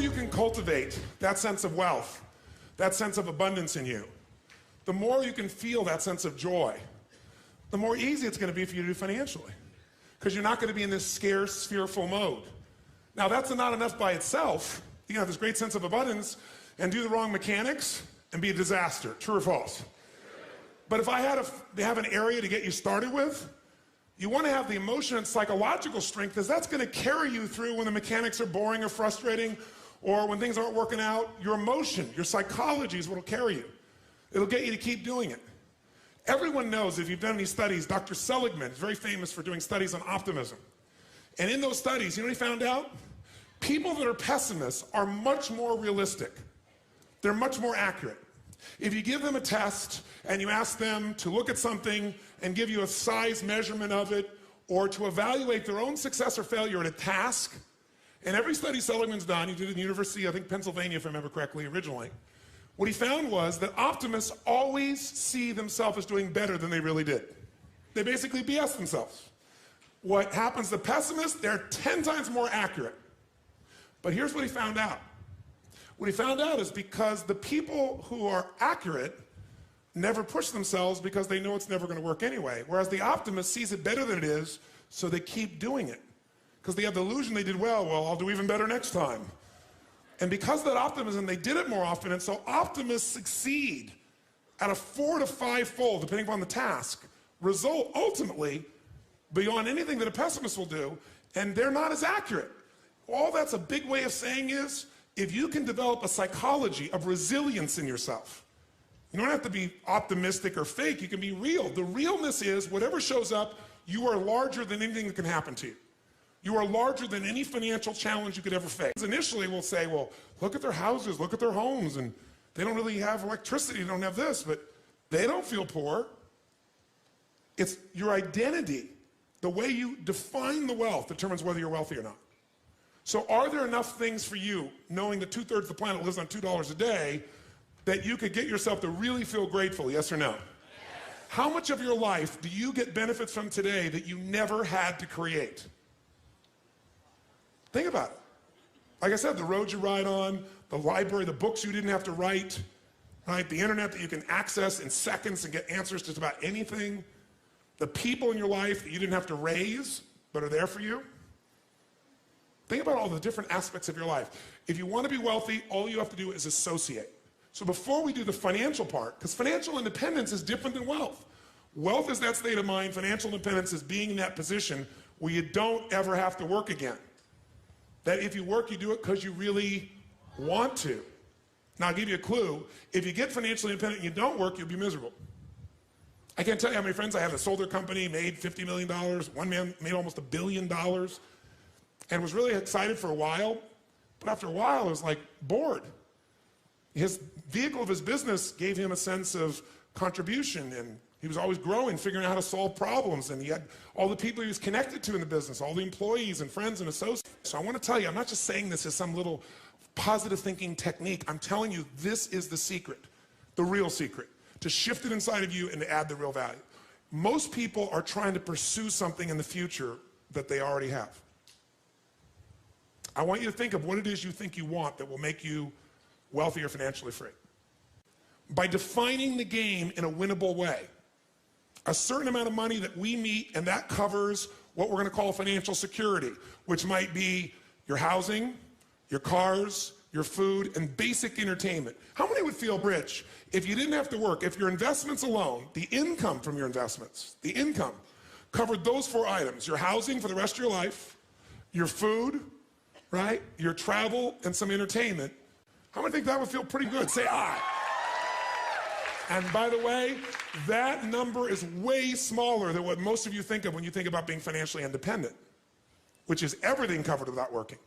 you can cultivate that sense of wealth, that sense of abundance in you, the more you can feel that sense of joy, the more easy it's going to be for you to do financially. Because you're not going to be in this scarce, fearful mode. Now, that's not enough by itself. You can have this great sense of abundance and do the wrong mechanics and be a disaster. True or false? But if I had to have an area to get you started with, you want to have the emotion and psychological strength, because that's going to carry you through when the mechanics are boring or frustrating, or when things aren't working out. Your emotion, your psychology is what will carry you. It'll get you to keep doing it. Everyone knows, if you've done any studies, Dr. Seligman is very famous for doing studies on optimism. And in those studies, you know what he found out? People that are pessimists are much more realistic. They're much more accurate. If you give them a test and you ask them to look at something and give you a size measurement of it, or to evaluate their own success or failure at a task, and every study Seligman's done, he did it in the University, I think Pennsylvania if I remember correctly originally, what he found was that optimists always see themselves as doing better than they really did. They basically BS themselves. What happens to pessimists, they're 10 times more accurate. But here's what he found out. What he found out is because the people who are accurate never push themselves because they know it's never going to work anyway. Whereas the optimist sees it better than it is, so they keep doing it. Because they have the illusion they did well, I'll do even better next time. And because of that optimism, they did it more often, and so optimists succeed at a 4 to 5-fold, depending upon the task, result ultimately beyond anything that a pessimist will do, and they're not as accurate. All that's a big way of saying is, if you can develop a psychology of resilience in yourself, you don't have to be optimistic or fake, you can be real. The realness is, whatever shows up, you are larger than anything that can happen to you. You are larger than any financial challenge you could ever face. Initially, we'll say, well, look at their houses, look at their homes, and they don't really have electricity, they don't have this, but they don't feel poor. It's your identity. The way you define the wealth determines whether you're wealthy or not. So are there enough things for you, knowing that 2/3 of the planet lives on $2 a day, that you could get yourself to really feel grateful, yes or no? Yes. How much of your life do you get benefits from today that you never had to create? Think about it. Like I said, the roads you ride on, the library, the books you didn't have to write, right? The internet that you can access in seconds and get answers to just about anything. The people in your life that you didn't have to raise, but are there for you. Think about all the different aspects of your life. If you want to be wealthy, all you have to do is associate. So before we do the financial part, because financial independence is different than wealth. Wealth is that state of mind. Financial independence is being in that position where you don't ever have to work again. That if you work, you do it because you really want to. Now, I'll give you a clue. If you get financially independent and you don't work, you'll be miserable. I can't tell you how many friends I have that sold their company, made $50 million. One man made almost $1 billion and was really excited for a while. But after a while, it was like bored. His vehicle of his business gave him a sense of contribution, and he was always growing, figuring out how to solve problems, and he had all the people he was connected to in the business, all the employees and friends and associates. So I want to tell you, I'm not just saying this as some little positive thinking technique. I'm telling you, this is the secret, the real secret, to shift it inside of you and to add the real value. Most people are trying to pursue something in the future that they already have. I want you to think of what it is you think you want that will make you wealthy or financially free. By defining the game in a winnable way, a certain amount of money that we meet, and that covers what we're going to call financial security, which might be your housing, your cars, your food, and basic entertainment. How many would feel rich if you didn't have to work, if your investments alone, the income from your investments, the income, covered those 4 items: your housing for the rest of your life, your food, right, your travel, and some entertainment? How many think that would feel pretty good? Say aye. And by the way, that number is way smaller than what most of you think of when you think about being financially independent, which is everything covered without working.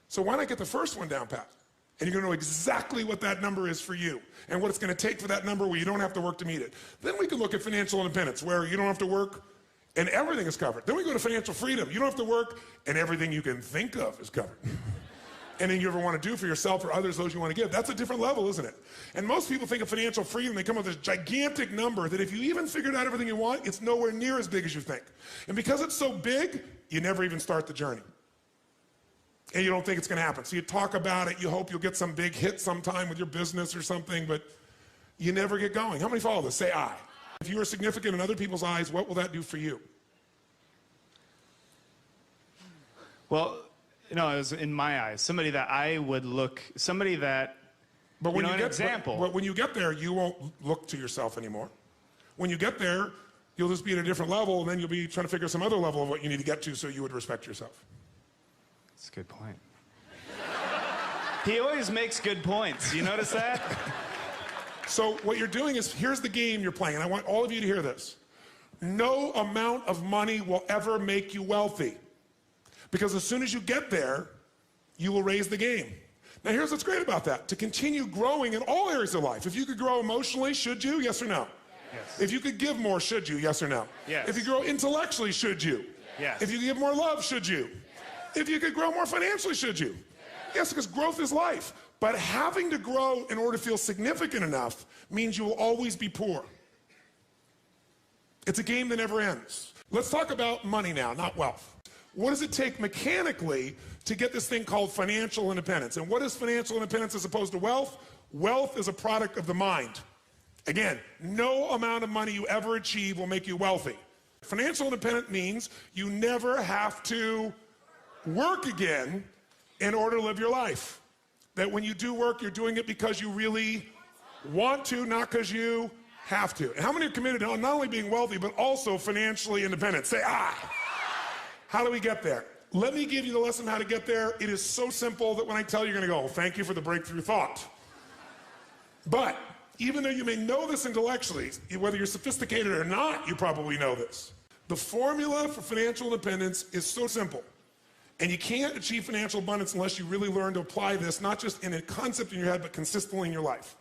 So why not get the first one down pat? And you're going to know exactly what that number is for you and what it's going to take for that number where you don't have to work to meet it. Then we can look at financial independence, where you don't have to work and everything is covered. Then we go to financial freedom. You don't have to work and everything you can think of is covered. Anything you ever want to do for yourself or others, those you want to give. That's a different level, isn't it? And most people think of financial freedom, they come up with this gigantic number that if you even figured out everything you want, it's nowhere near as big as you think. And because it's so big, you never even start the journey. and you don't think it's going to happen. So you talk about it, you hope you'll get some big hit sometime with your business or something, but you never get going. How many follow this? Say I. If you are significant in other people's eyes, what will that do for you? Well, you know, it was in my eyes, somebody that I would look, somebody that, but when you know, you an get, example. But when you get there, you won't look to yourself anymore. When you get there, you'll just be at a different level, and then you'll be trying to figure some other level of what you need to get to so you would respect yourself. That's a good point. He always makes good points. You notice that? So what you're doing is, here's the game you're playing, and I want all of you to hear this. No amount of money will ever make you wealthy. Because as soon as you get there, you will raise the game. Now here's what's great about that. To continue growing in all areas of life. If you could grow emotionally, should you? Yes or no? Yes. If you could give more, should you? Yes or no? Yes. If you grow intellectually, should you? Yes. If you could give more love, should you? Yes. If you could grow more financially, should you? Yes, because growth is life. But having to grow in order to feel significant enough means you will always be poor. It's a game that never ends. Let's talk about money now, not wealth. What does it take mechanically to get this thing called financial independence? And what is financial independence as opposed to wealth? Wealth is a product of the mind. Again, no amount of money you ever achieve will make you wealthy. Financial independence means you never have to work again in order to live your life. That when you do work, you're doing it because you really want to, not because you have to. And how many are committed to not only being wealthy, but also financially independent? Say, I. How do we get there? Let me give you the lesson how to get there. It is so simple that when I tell you, you're going to go, well, thank you for the breakthrough thought. But even though you may know this intellectually, whether you're sophisticated or not, you probably know this. The formula for financial independence is so simple. And you can't achieve financial abundance unless you really learn to apply this, not just in a concept in your head, but consistently in your life.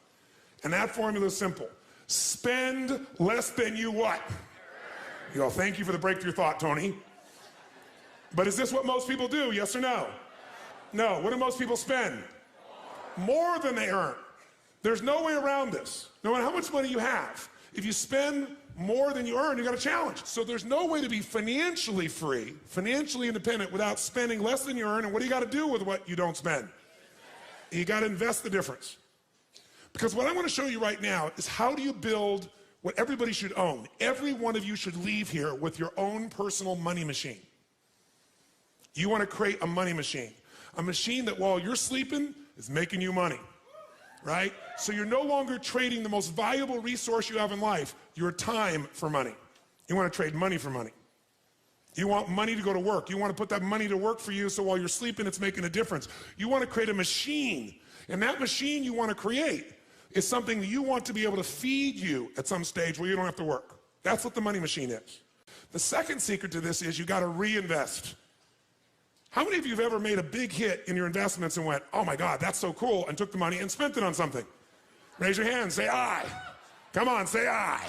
And that formula is simple. Spend less than you what? You go, thank you for the breakthrough thought, Tony. But is this what most people do, yes or no? No. What do most people spend? More than they earn. There's no way around this. No matter how much money you have, if you spend more than you earn, you got a challenge. So there's no way to be financially free, financially independent without spending less than you earn. And what do you got to do with what you don't spend? You got to invest the difference. Because what I want to show you right now is how do you build what everybody should own. Every one of you should leave here with your own personal money machine. You want to create a money machine. A machine that while you're sleeping is making you money, right? So you're no longer trading the most valuable resource you have in life, your time, for money. You want to trade money for money. You want money to go to work. You want to put that money to work for you so while you're sleeping it's making a difference. You want to create a machine. And that machine you want to create is something that you want to be able to feed you at some stage where you don't have to work. That's what the money machine is. The second secret to this is you got to reinvest. How many of you have ever made a big hit in your investments and went, oh my God, that's so cool, and took the money and spent it on something? Raise your hand, say I. Come on, say I.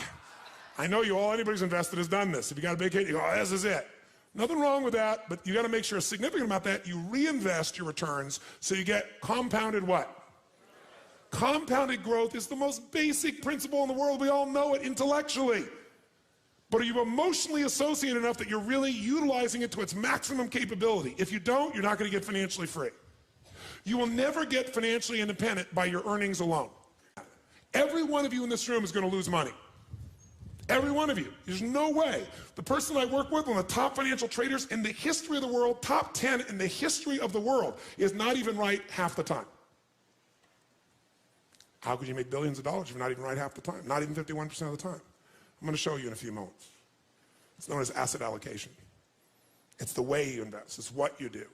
I know you all, anybody who's invested has done this. If you got a big hit, you go, oh, this is it. Nothing wrong with that, but you got to make sure a significant amount of that, you reinvest your returns so you get compounded what? Compounded growth is the most basic principle in the world. We all know it intellectually. But are you emotionally associated enough that you're really utilizing it to its maximum capability? If you don't, you're not going to get financially free. You will never get financially independent by your earnings alone. Every one of you in this room is going to lose money. Every one of you. There's no way. The person I work with, one of the top financial traders in the history of the world, top 10 in the history of the world, is not even right half the time. How could you make billions of dollars if you're not even right half the time? Not even 51% of the time. I'm going to show you in a few moments. It's known as asset allocation. It's the way you invest. It's what you do.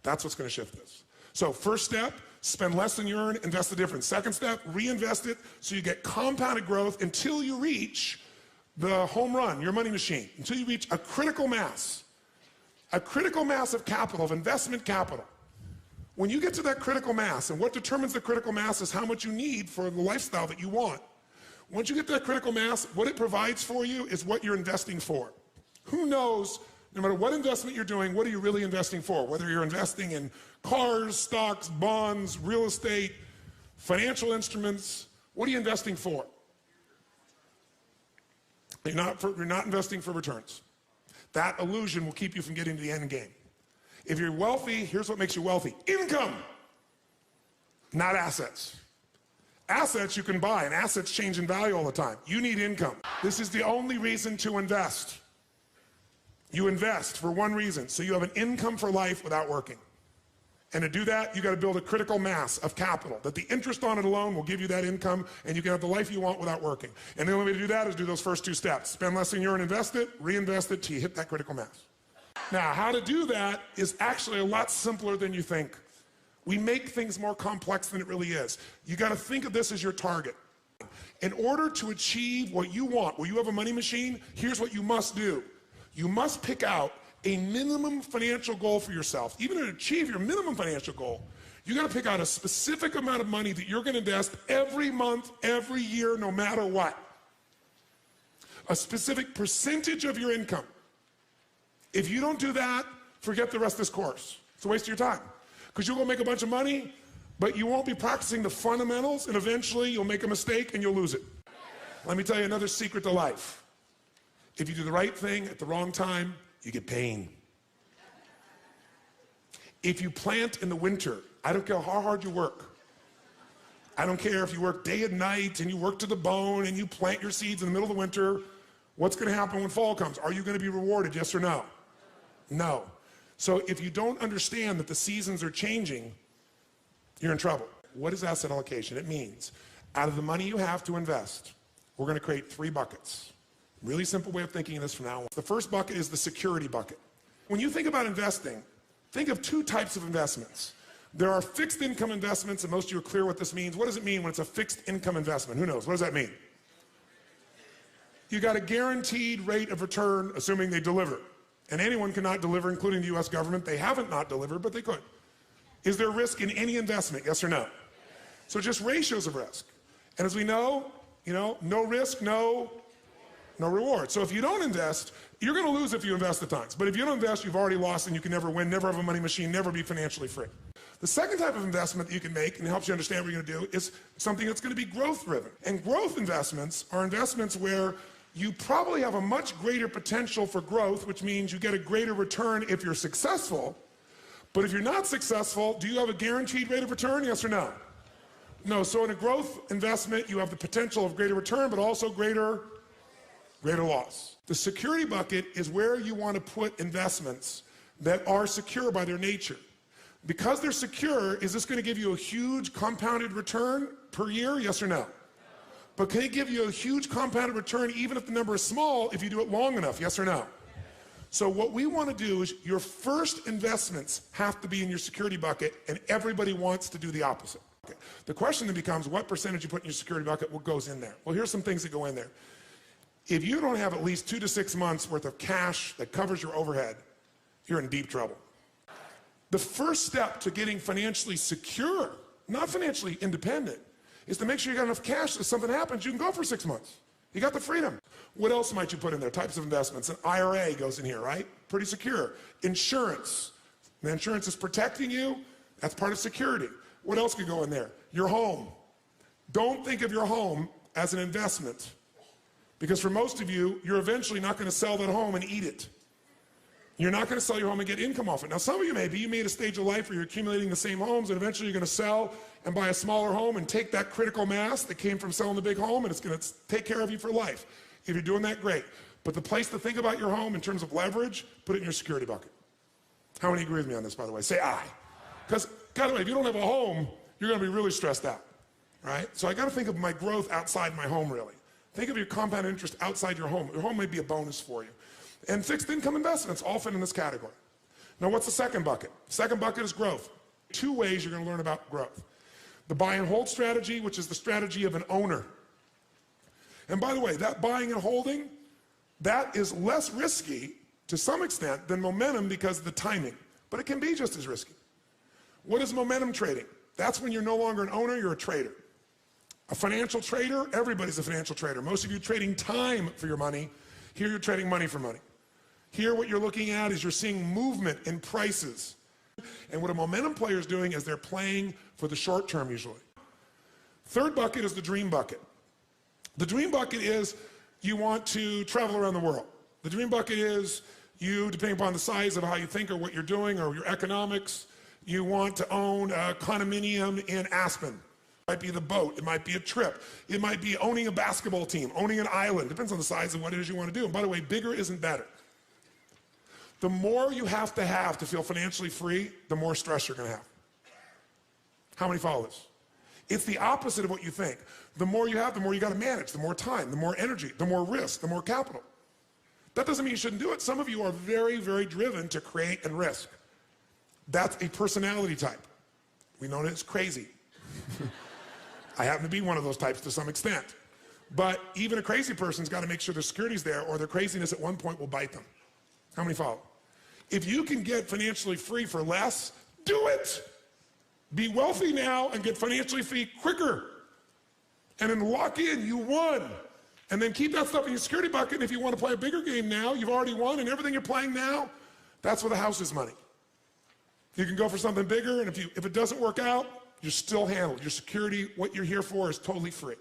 That's what's going to shift this. So first step, spend less than you earn, invest the difference. Second step, reinvest it so you get compounded growth until you reach the home run, your money machine, until you reach a critical mass of capital, of investment capital. When you get to that critical mass, and what determines the critical mass is how much you need for the lifestyle that you want. Once you get to that critical mass, what it provides for you is what you're investing for. Who knows, no matter what investment you're doing, what are you really investing for? Whether you're investing in cars, stocks, bonds, real estate, financial instruments, what are you investing for? You're not investing for returns. That illusion will keep you from getting to the end game. If you're wealthy, here's what makes you wealthy. Income, not assets. Assets you can buy, and assets change in value all the time. You need income. This is the only reason to invest. You invest for one reason, so you have an income for life without working. And to do that, you got to build a critical mass of capital, that the interest on it alone will give you that income, and you can have the life you want without working. And the only way to do that is do those first two steps. Spend less than you earn, invest it, reinvest it till you hit that critical mass. Now, how to do that is actually a lot simpler than you think. We make things more complex than it really is. You got to think of this as your target. In order to achieve what you want, where you have a money machine, here's what you must do. You must pick out a minimum financial goal for yourself. Even to achieve your minimum financial goal, you got to pick out a specific amount of money that you're going to invest every month, every year, no matter what. A specific percentage of your income. If you don't do that, forget the rest of this course. It's a waste of your time. Because you'll go make a bunch of money, but you won't be practicing the fundamentals, and eventually you'll make a mistake and you'll lose it. Let me tell you another secret to life. If you do the right thing at the wrong time, you get pain. If you plant in the winter, I don't care how hard you work. I don't care if you work day and night and you work to the bone and you plant your seeds in the middle of the winter. What's going to happen when fall comes? Are you going to be rewarded, yes or no? No. So if you don't understand that the seasons are changing, you're in trouble. What is asset allocation? It means out of the money you have to invest, we're going to create 3 buckets. Really simple way of thinking of this from now on. The first bucket is the security bucket. When you think about investing, think of 2 types of investments. There are fixed income investments, and most of you are clear what this means. What does it mean when it's a fixed income investment? Who knows? What does that mean? You got a guaranteed rate of return, assuming they deliver. And anyone cannot deliver, including the US government. They haven't not delivered, but they could. Is there risk in any investment, yes or no? So just ratios of risk. And as we know, no risk, no reward. So if you don't invest, you're going to lose if you invest at times. But if you don't invest, you've already lost and you can never win, never have a money machine, never be financially free. The second type of investment that you can make, and it helps you understand what you're going to do, is something that's going to be growth driven. And growth investments are investments where you probably have a much greater potential for growth, which means you get a greater return if you're successful. But if you're not successful, do you have a guaranteed rate of return, yes or no? No, so in a growth investment, you have the potential of greater return, but also greater loss. The security bucket is where you want to put investments that are secure by their nature. Because they're secure, is this going to give you a huge compounded return per year, yes or no? But can it give you a huge compounded return even if the number is small if you do it long enough, yes or no? So what we want to do is your first investments have to be in your security bucket, and everybody wants to do the opposite. Okay. The question then becomes what percentage you put in your security bucket, what goes in there? Well, here's some things that go in there. If you don't have at least 2 to 6 months worth of cash that covers your overhead, you're in deep trouble. The first step to getting financially secure, not financially independent, is to make sure you got enough cash so if something happens, you can go for 6 months. You got the freedom. What else might you put in there? Types of investments. An IRA goes in here, right? Pretty secure. Insurance. The insurance is protecting you. That's part of security. What else could go in there? Your home. Don't think of your home as an investment. Because for most of you, you're eventually not going to sell that home and eat it. You're not going to sell your home and get income off it. Now, some of you maybe, you made a stage of life where you're accumulating the same homes, and eventually you're going to sell and buy a smaller home and take that critical mass that came from selling the big home, and it's going to take care of you for life. If you're doing that, great. But the place to think about your home in terms of leverage, put it in your security bucket. How many agree with me on this, by the way? Say aye. Because, by the way, if you don't have a home, you're going to be really stressed out, right? So I got to think of my growth outside my home, really. Think of your compound interest outside your home. Your home may be a bonus for you. And fixed income investments all fit in this category. Now, what's the second bucket? Second bucket is growth. 2 ways you're going to learn about growth. The buy and hold strategy, which is the strategy of an owner. And by the way, that buying and holding, that is less risky to some extent than momentum because of the timing. But it can be just as risky. What is momentum trading? That's when you're no longer an owner, you're a trader. A financial trader, everybody's a financial trader. Most of you trading time for your money. Here you're trading money for money. Here what you're looking at is you're seeing movement in prices. And what a momentum player is doing is they're playing for the short term usually. Third bucket is the dream bucket. The dream bucket is you want to travel around the world. The dream bucket is You, depending upon the size of how you think or what you're doing or your economics, you want to own a condominium in Aspen. It might be the boat, it might be a trip, it might be owning a basketball team, owning an island. Depends on the size of what it is you want to do. And by the way, bigger isn't better. The more you have to feel financially free, the more stress you're going to have. How many follow this? It's the opposite of what you think. The more you have, the more you got to manage, the more time, the more energy, the more risk, the more capital. That doesn't mean you shouldn't do it. Some of you are very, very driven to create and risk. That's a personality type. We know that it's crazy. I happen to be one of those types to some extent. But even a crazy person's got to make sure their security's there, or their craziness at one point will bite them. How many follow? If you can get financially free for less, do it. Be wealthy now and get financially free quicker. And then lock in, you won. And then keep that stuff in your security bucket. And if you want to play a bigger game now, you've already won, and everything you're playing now, that's where the house is money. You can go for something bigger, and if it doesn't work out, you're still handled. Your security, what you're here for, is totally free.